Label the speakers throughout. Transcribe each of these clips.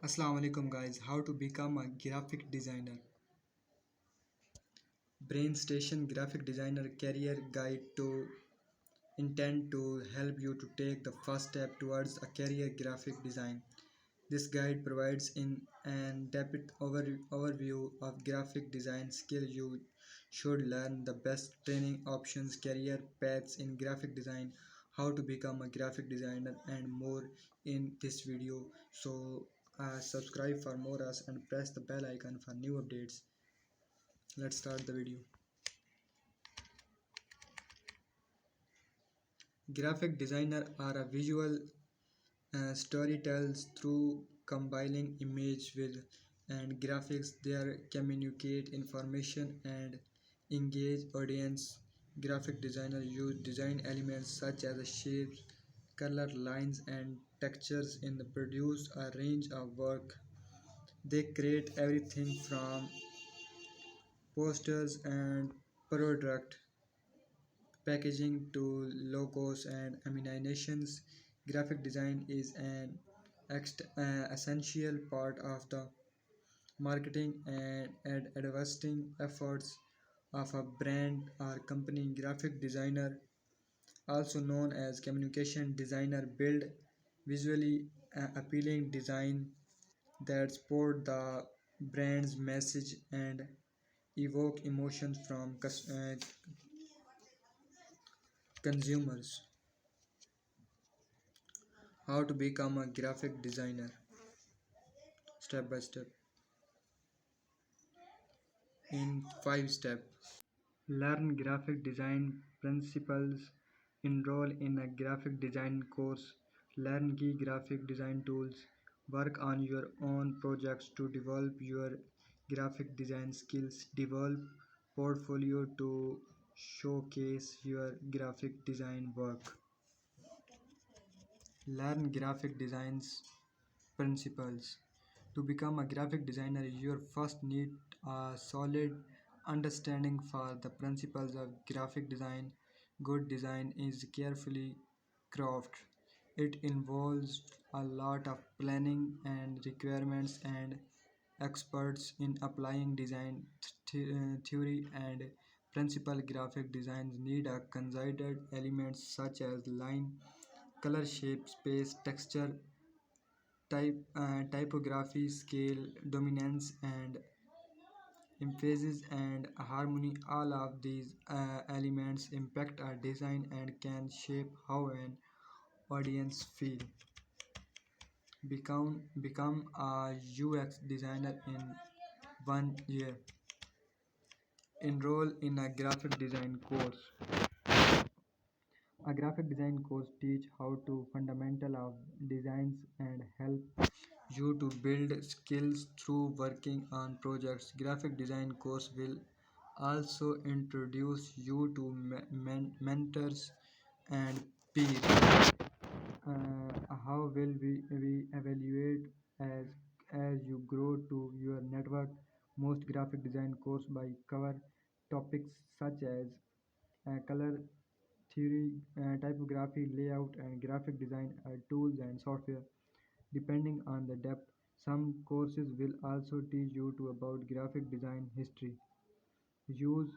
Speaker 1: Assalamu alaikum guys, how to become a graphic designer. Brain Station Graphic Designer Career Guide to intend to help you to take the first step towards a career graphic design. This guide provides in-depth overview of graphic design skills you should learn, the best training options, career paths in graphic design, how to become a graphic designer, and more in this video. So subscribe for more us and press the bell icon for new updates. Let's start the video. Graphic designer are a visual storytells through combining image with and graphics. They communicate information and engage audience. Graphic designers use design elements such as shapes, color lines and textures in the produce a range of work. They create everything from posters and product packaging to logos and animations. Graphic design is an essential part of the marketing and advertising efforts of a brand or company. Graphic designer, also known as communication designer, build visually appealing design that support the brand's message and evoke emotions from consumers. How to become a graphic designer? Step by step. In 5 steps. Learn graphic design principles. Enroll in a graphic design course. Learn key graphic design tools. Work on your own projects to develop your graphic design skills. Develop portfolio to showcase your graphic design work. Learn graphic designs principles. To become a graphic designer, you first need a solid understanding for the principles of graphic design. Good design is carefully crafted. It involves a lot of planning and requirements, and experts in applying design theory and principle. Graphic designs need a considered elements such as line, color, shape, space, texture, typography, scale, dominance, and emphasis and harmony. All of these elements impact a design and can shape how an audience feel. Become a UX designer in 1 year. Enroll in a graphic design course. A graphic design course teach how to fundamental of designs and help you to build skills through working on projects. Graphic design course will also introduce you to mentors and peers. How will we evaluate as you grow to your network? Most graphic design course by cover topics such as color theory, typography, layout, and graphic design tools and software. Depending on the depth, some courses will also teach you to about graphic design history, use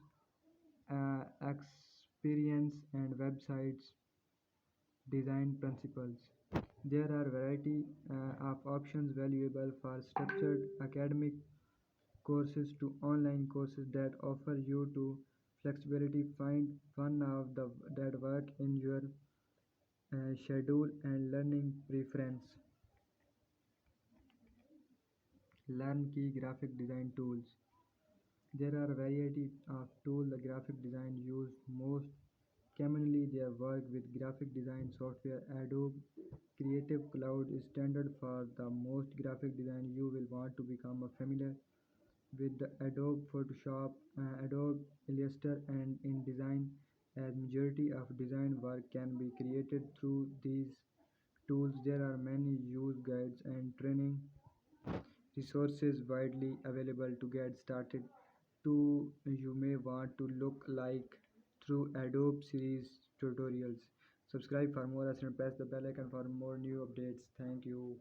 Speaker 1: experience, and websites design principles. There are variety of options valuable for structured academic courses to online courses that offer you to flexibility. Find one of the that work in your schedule and learning preference. Learn key graphic design tools. There are a variety of tools the graphic design use. Most commonly they work with graphic design software. Adobe Creative Cloud is standard for the most graphic design. You will want to become familiar with the Adobe Photoshop, Adobe Illustrator, and InDesign, as majority of design work can be created through these tools. There are many use guides and training resources widely available to get started. Too, you may want to look like through Adobe series tutorials. Subscribe for more and press the bell icon for more new updates. Thank you.